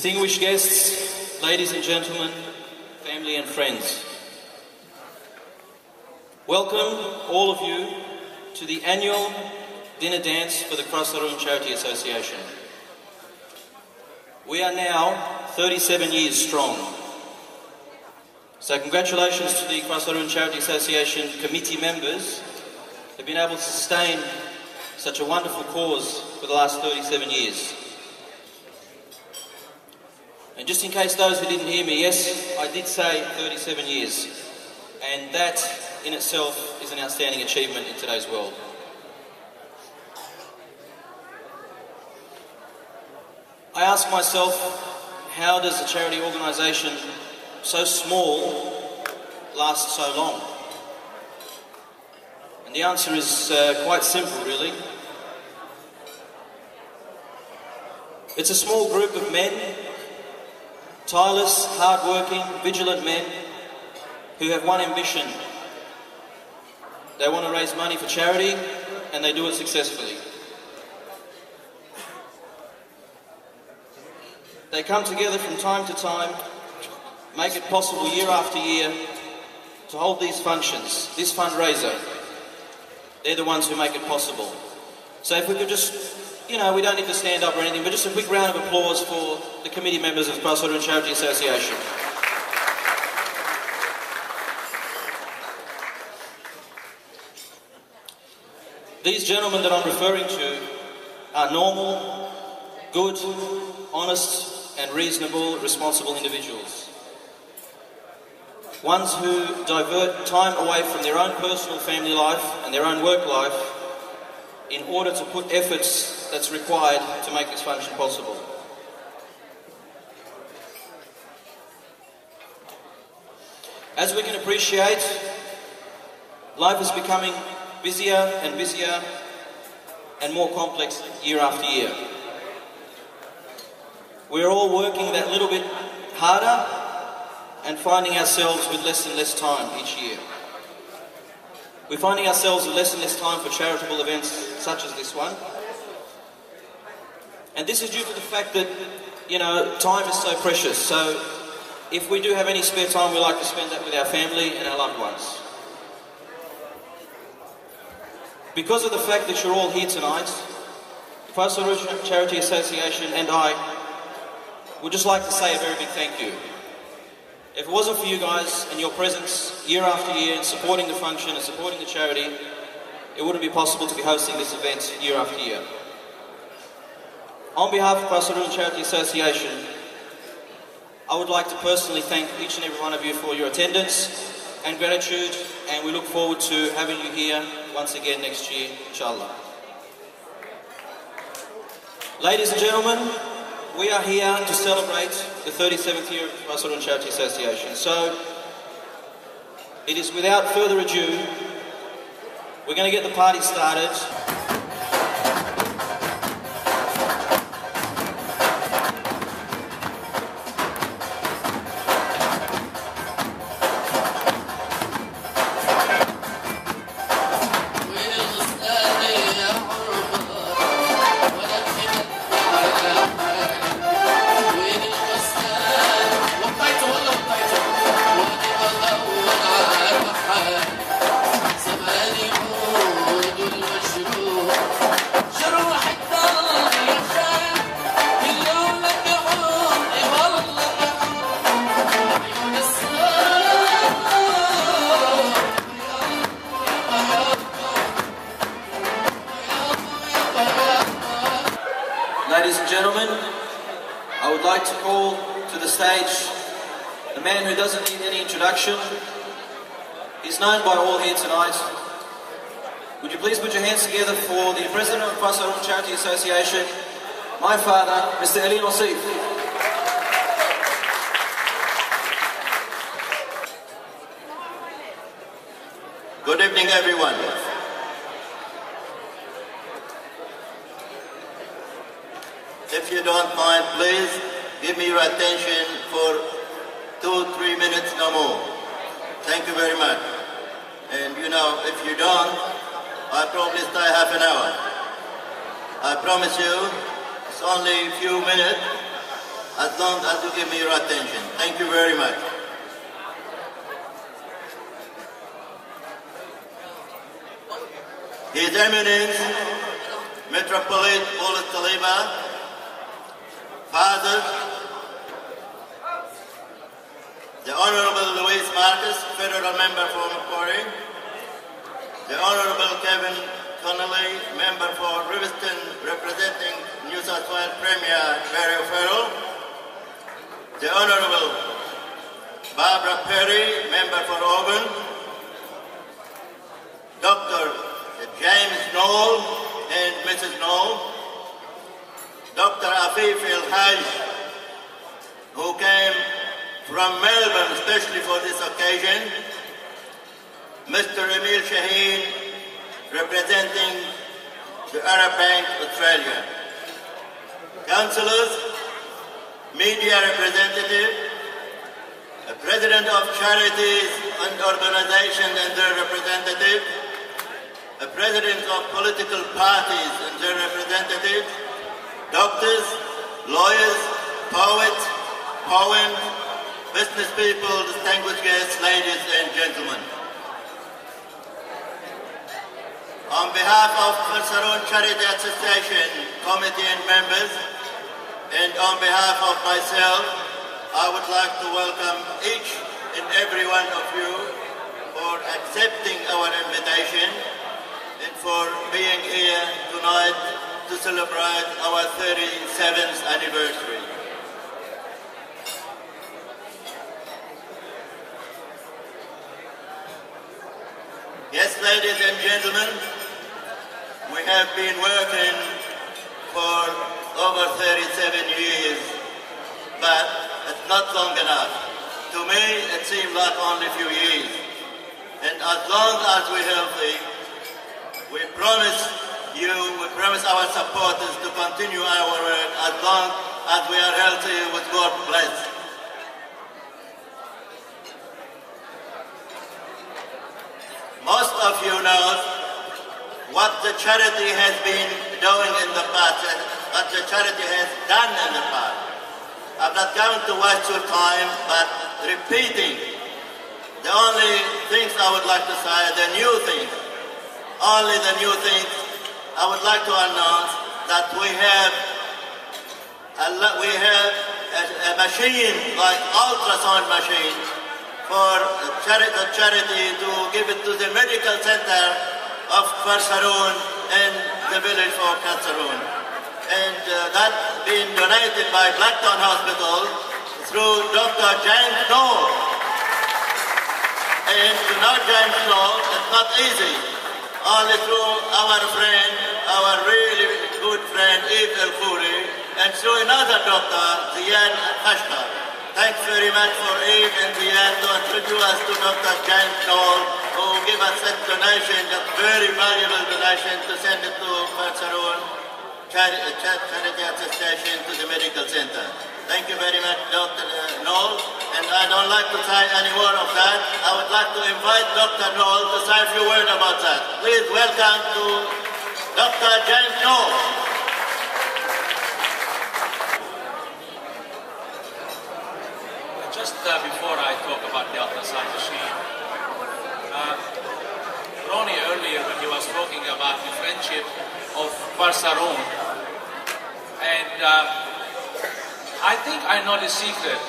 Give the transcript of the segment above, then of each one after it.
Distinguished guests, ladies and gentlemen, family and friends. Welcome, all of you, to the annual dinner dance for the Kefrosarون Charity Association. We are now 37 years strong. So congratulations to the Kefrosarón Charity Association committee members who have been able to sustain such a wonderful cause for the last 37 years. And just in case those who didn't hear me, yes, I did say 37 years. And that in itself is an outstanding achievement in today's world. I ask myself, how does a charity organisation so small last so long? And the answer is quite simple, really. It's a small group of men, tireless, hard-working, vigilant men who have one ambition. They want to raise money for charity, and they do it successfully. They come together from time to time, make it possible year after year to hold these functions, this fundraiser. They're the ones who make it possible. So if we could just, we don't need to stand up or anything, but just a quick round of applause for the committee members of the Kefrosarón Charity Association. These gentlemen that I'm referring to are normal, good, honest and reasonable, responsible individuals. Ones who divert time away from their own personal family life and their own work life in order to put efforts that's required to make this function possible. As we can appreciate, life is becoming busier and busier and more complex year after year. We're all working that little bit harder and finding ourselves with less and less time each year. We're finding ourselves with less and less time for charitable events such as this one. And this is due to the fact that, time is so precious. So if we do have any spare time, we like to spend that with our family and our loved ones. Because of the fact that you're all here tonight, the Kefrosarón Charity Association and I would just like to say a very big thank you. If it wasn't for you guys and your presence year after year in supporting the function and supporting the charity, it wouldn't be possible to be hosting this event year after year. On behalf of the Kefrosarón Charity Association, I would like to personally thank each and every one of you for your attendance and gratitude, and we look forward to having you here once again next year, inshallah. Ladies and gentlemen, we are here to celebrate the 37th year of the Kefrosarón Charity Association. So, it is without further ado, we're going to get the party started. Ladies and gentlemen, I would like to call to the stage the man who doesn't need any introduction. He's known by all here tonight. Would you please put your hands together for the President of the Kefrosarón Charity Association, my father, Mr. Ali Nassif. Good evening, everyone. If you don't mind, please give me your attention for 2-3 minutes, no more. Thank you very much. And if you don't, I'll probably stay half an hour. I promise you, it's only a few minutes, as long as you give me your attention. Thank you very much. His Eminence, Metropolitan Paulus Taliba, Father, the Honorable Luis Marcus, Federal Member for Macquarie, the Honorable Kevin Connolly, Member for Riverstone, representing New South Wales Premier Barry O'Farrell, the Honorable Barbara Perry, Member for Auburn, Dr. James Knoll and Mrs. Knoll, Dr. Afif El-Haj, who came from Melbourne especially for this occasion, Mr. Emil Shaheen, representing the Arab Bank Australia, councillors, media representative, the president of charities and organizations and their representatives, the presidents of political parties and their representatives, doctors, lawyers, poets, poems, business people, distinguished guests, ladies and gentlemen. On behalf of Kfrsaroon Charity Association Committee and members, and on behalf of myself, I would like to welcome each and every one of you for accepting our invitation and for being here tonight to celebrate our 37th anniversary. Yes, ladies and gentlemen, we have been working for over 37 years, but it's not long enough. To me, it seems like only a few years. And as long as we're healthy, we promise our supporters to continue our work as long as we are healthy with God bless. Most of you know what the charity has been doing in the past, what the charity has done in the past. I'm not going to waste your time, but repeating the only things I would like to say, the new things. Only the new things. I would like to announce that we have a machine, like ultrasound machine, for the charity to give it to the medical center of Kfrsaroon and the village of Kfrsaroon. And that's been donated by Blacktown Hospital through Dr. James Knoll. And to know James Knoll, it's not easy. Only through our friend, our really good friend, Eve El-Khoury, and through another doctor, Ziad Khashkar. Thanks very much for Eve and Ziad to introduce us to Dr. James Knoll, who gave us that donation, a very valuable donation to send it to Kfrsaroon Charity Association to the medical center. Thank you very much, Dr. Knoll. And I don't like to say any more of that. I would like to invite Dr. Knoll to say a few words about that. Please welcome to Dr. James Knoll. Just before I talk about the ultrasound machine, Ronnie earlier when he was talking about the friendship of Kfrsaroon, and I think I know the secret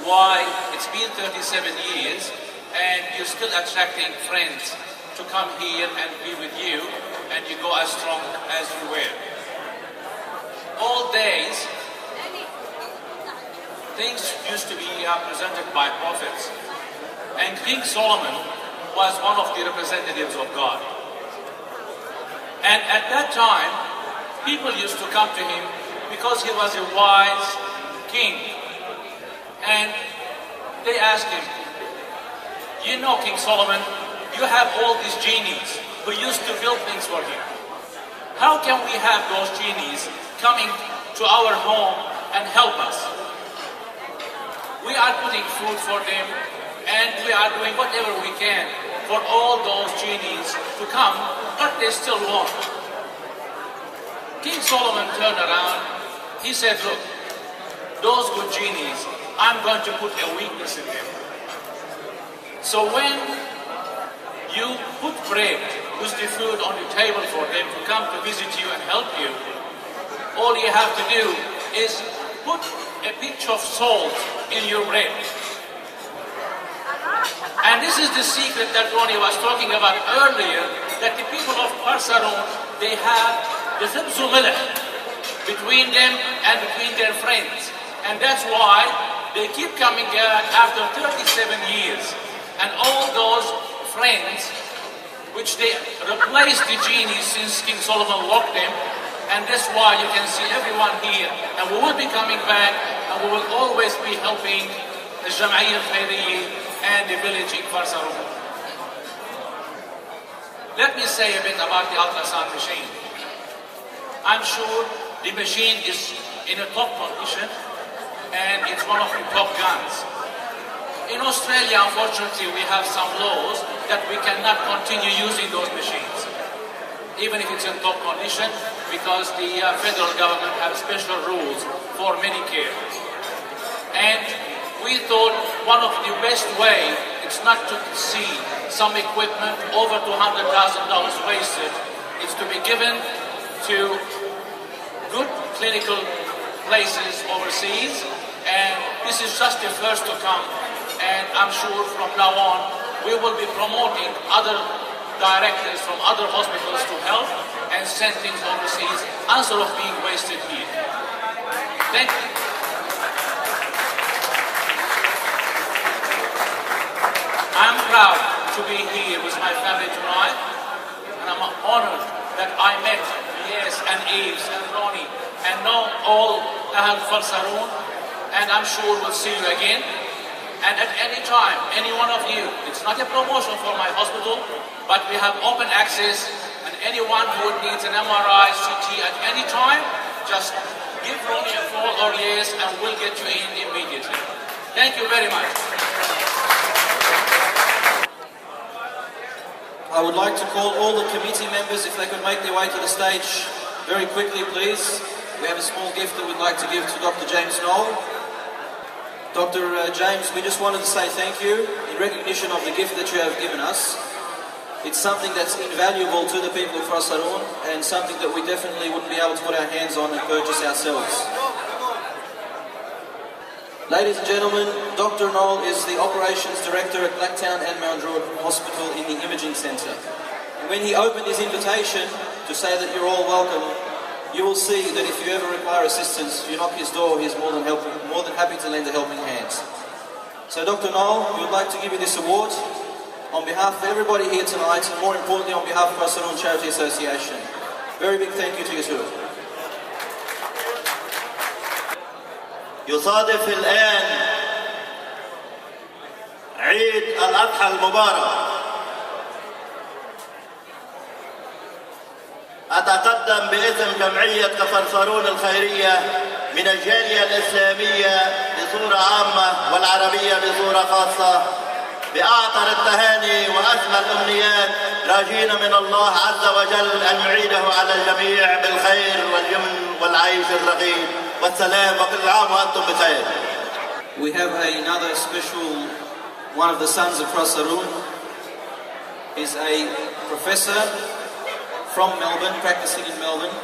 why it's been 37 years and you're still attracting friends to come here and be with you, and you go as strong as you were. All days, things used to be presented by prophets, and King Solomon was one of the representatives of God. And at that time, people used to come to him because he was a wise king. And they asked him, you know, King Solomon, you have all these genies who used to build things for him. How can we have those genies coming to our home and help us? We are putting food for them, and we are doing whatever we can for all those genies to come, but they still won't. King Solomon turned around. He said, look, those good genies, I'm going to put a weakness in them. So when you put bread, the food on the table for them to come to visit you and help you, all you have to do is put a pinch of salt in your bread. And this is the secret that Ronnie was talking about earlier, that the people of Kfrosarون, they have the khibz milh between them and between their friends. And that's why they keep coming back after 37 years. And all those friends, which they replaced the genies since King Solomon locked them, and that's why you can see everyone here. And we will be coming back, and we will always be helping the Jum'iyya الخيرية and the village in Kfrosarón. Let me say a bit about the ultrasound machine. I'm sure the machine is in a top condition, and it's one of the top guns. In Australia, unfortunately, we have some laws that we cannot continue using those machines, even if it's in top condition, because the federal government has special rules for Medicare. And we thought one of the best ways, it's not to see some equipment over $200,000 wasted, is to be given to good clinical places overseas, and this is just the first to come. And I'm sure from now on, we will be promoting other directors from other hospitals to help and send things overseas instead of being wasted here. Thank you. I'm proud to be here with my family tonight, and I'm honored that I met Yes and Eves and Ronnie and know all Ahl Kfrosarón, and I'm sure we'll see you again. And at any time, any one of you, it's not a promotion for my hospital, but we have open access, and anyone who needs an MRI, CT at any time, just give Ronnie a call or Yes, and we'll get you in immediately. Thank you very much. I would like to call all the committee members, if they could make their way to the stage very quickly, please. We have a small gift that we'd like to give to Dr. James Knoll. Dr. James, we just wanted to say thank you in recognition of the gift that you have given us. It's something that's invaluable to the people of Kfrosarón, and something that we definitely wouldn't be able to put our hands on and purchase ourselves. Ladies and gentlemen, Dr. Knoll is the Operations Director at Blacktown and Mount Druitt Hospital in the Imaging Centre. And when he opened his invitation to say that you're all welcome, you will see that if you ever require assistance, you knock his door, he's more than happy to lend a helping hand. So Dr. Knoll, we would like to give you this award on behalf of everybody here tonight, and more importantly on behalf of Kfrosarón Charity Association. Very big thank you to you too. يصادف الآن عيد الأضحى المبارك. أتقدم باسم جمعية كفرصارون الخيرية من الجالية الإسلامية بصورة عامة والعربية بصورة خاصة بأعطر التهاني وأسمى الأمنيات، راجين من الله عز وجل أن يعيده على الجميع بالخير واليمن والعيش الرغيد والسلام، وكل عام وأنتم بخير. We have another special, one of the sons of Kfrosarón is a professor from Melbourne, practicing in Melbourne.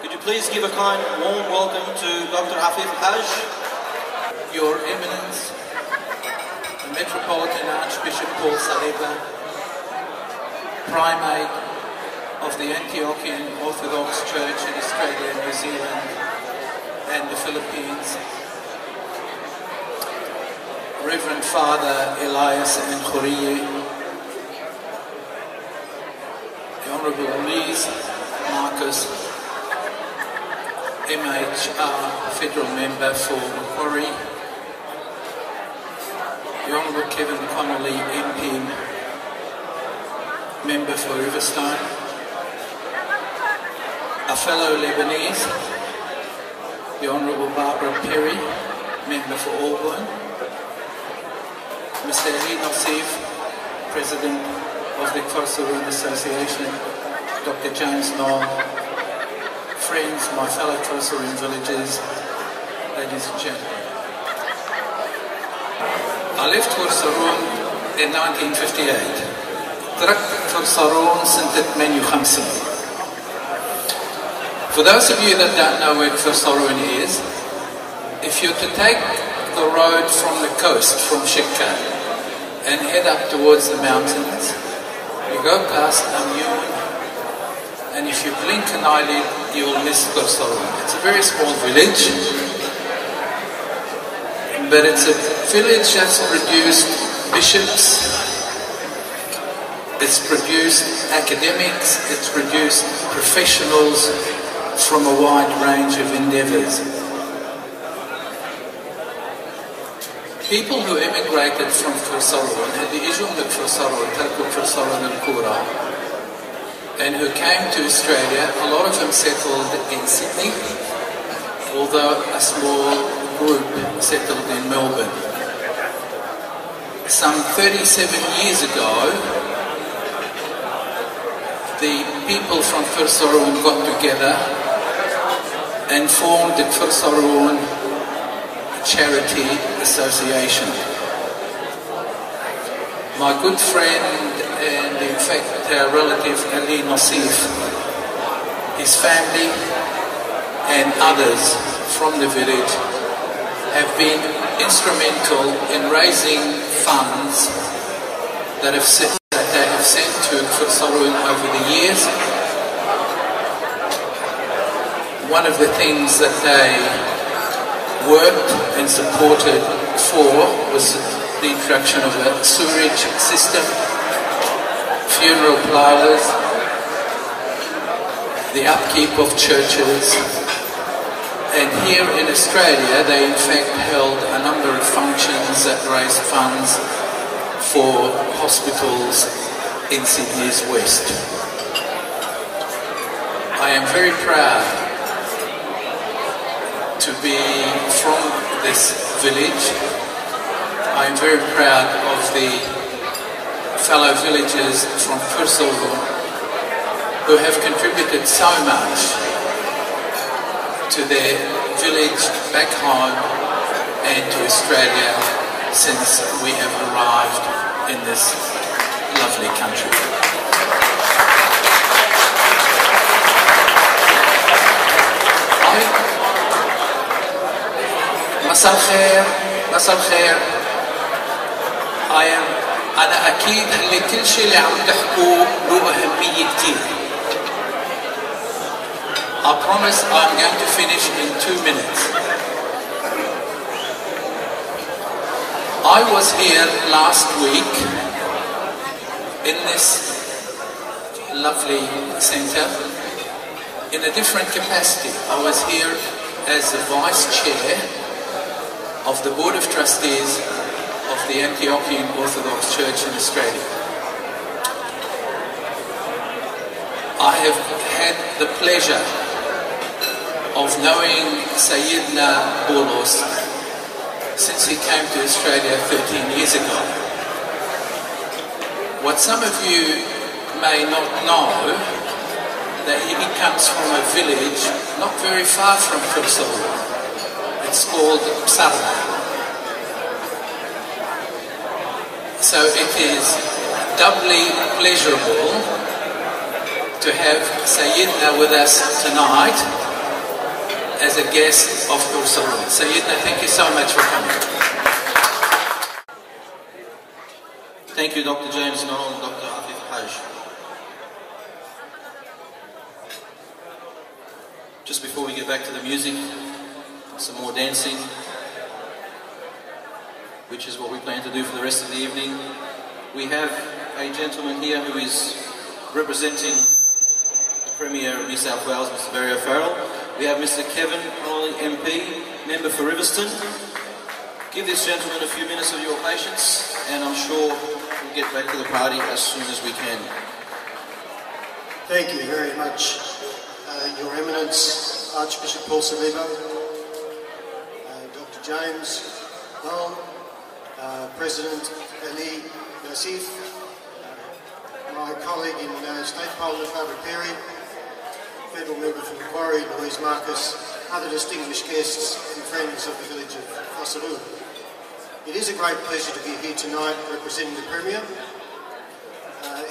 Could you please give a kind, warm welcome to Dr. Afif Haj? Your Eminence, the Metropolitan Archbishop Paul Saleba, Primate of the Antiochian Orthodox Church in Australia, New Zealand and the Philippines, Reverend Father Elias and Khoriye, the Honourable Louise Marcus, MHR Federal Member for Macquarie, the Honourable Kevin Connolly, MP Member for Riverstone, a fellow Lebanese, the Honourable Barbara Perry, Member for Auburn, Mr. Ali Nassif, President of the Kfrosarón Association, Dr. James Knoll, friends, my fellow Kfrosarón villagers, ladies and gentlemen. I left كفرصارون in 1958. تركت كفرصارون سنة 58. For those of you that don't know where كفرصارون is, if you're to take the road from the coast, from Shikka, and head up towards the mountains, you go past Amyun, and if you blink an eyelid, you'll miss كفرصارون. It's a very small village, but it's a village that's produced bishops, it's produced academics, it's produced professionals from a wide range of endeavours. People who emigrated from كفرصارون, اللي يجوا من كفرصارون, تركوا كفرصارون الكورة, and who came to Australia, a lot of them settled in Sydney, although a small group settled in Melbourne. Some 37 years ago, the people from كفرصارون got together and formed the كفرصارون Charity Association. My good friend and in fact relative Ali Nassif, his family and others from the village have been instrumental in raising funds that they have sent to كفرصارون over the years. One of the things that they worked and supported for was the introduction of a sewerage system, funeral flowers, the upkeep of churches, and here in Australia they in fact held a number of functions that raised funds for hospitals in Sydney's west. I am very proud to be from this village. I am very proud of the fellow villagers from كفرصارون who have contributed so much to their village back home and to Australia since we have arrived in this lovely country. مساء الخير، مساء الخير. أنا أكيد اللي كل شيء اللي عم تحكوه له أهمية كتير. I promise I'm going to finish in 2 minutes. I was here last week in this lovely centre in a different capacity. I was here as the Vice Chair of the Board of Trustees of the Antiochian Orthodox Church in Australia. I have had the pleasure of knowing Sayyidina Boulos since he came to Australia 13 years ago. What some of you may not know, that he comes from a village not very far from كفرصارون. It's called Sarna. So it is doubly pleasurable to have Sayyidina with us tonight as a guest of كفرصارون. Sayyidina, thank you so much for coming. Thank you, Dr. James Noel and Dr. Afif Haj. Just before we get back to the music, some more dancing, which is what we plan to do for the rest of the evening. We have a gentleman here who is representing the Premier of New South Wales, Mr. Barry O'Farrell. We have Mr. Kevin Connolly, MP, member for Riverstone. Give this gentleman a few minutes of your patience, and I'm sure we'll get back to the party as soon as we can. Thank you very much, Your Eminence, Archbishop Paul Saliba, Dr. James Noel, President Ali Nassif, my colleague in State Parliament, Barbara Perry, Federal Member for Macquarie, Louise Marcus, other distinguished guests and friends of the village of Kefrosarون. It is a great pleasure to be here tonight representing the Premier.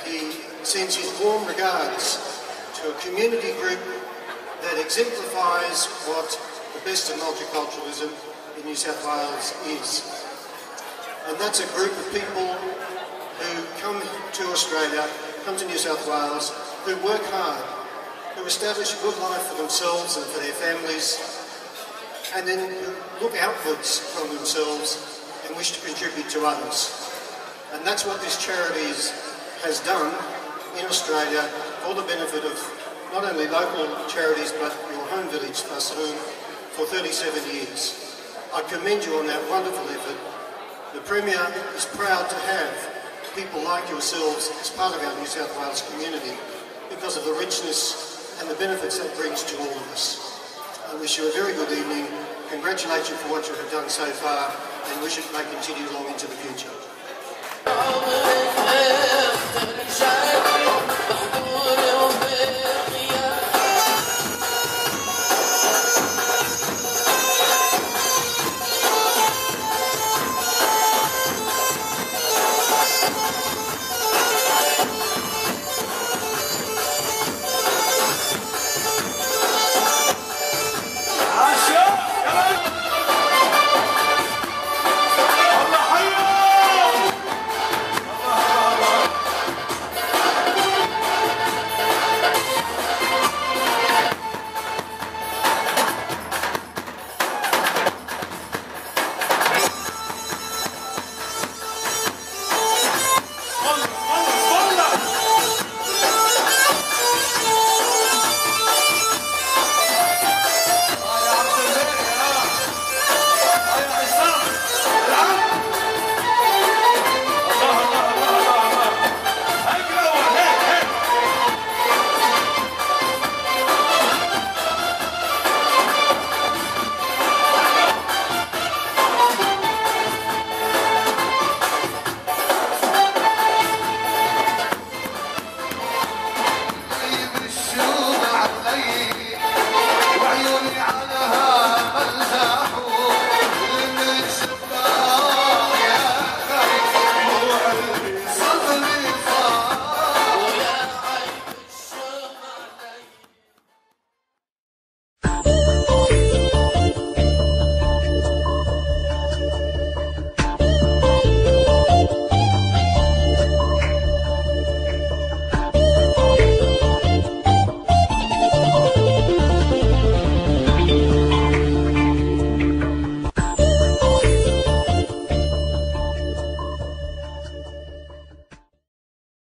He sends his warm regards to a community group that exemplifies what the best of multiculturalism in New South Wales is. And that's a group of people who come to Australia, come to New South Wales, who work hard, who establish a good life for themselves and for their families, and then look outwards from themselves and wish to contribute to others. And that's what this charity has done in Australia for the benefit of not only local charities but your home village, Kefrosarón, for 37 years. I commend you on that wonderful effort. The Premier is proud to have people like yourselves as part of our New South Wales community because of the richness and the benefits that brings to all of us. I wish you a very good evening, congratulate you for what you have done so far, and wish it may continue long into the future.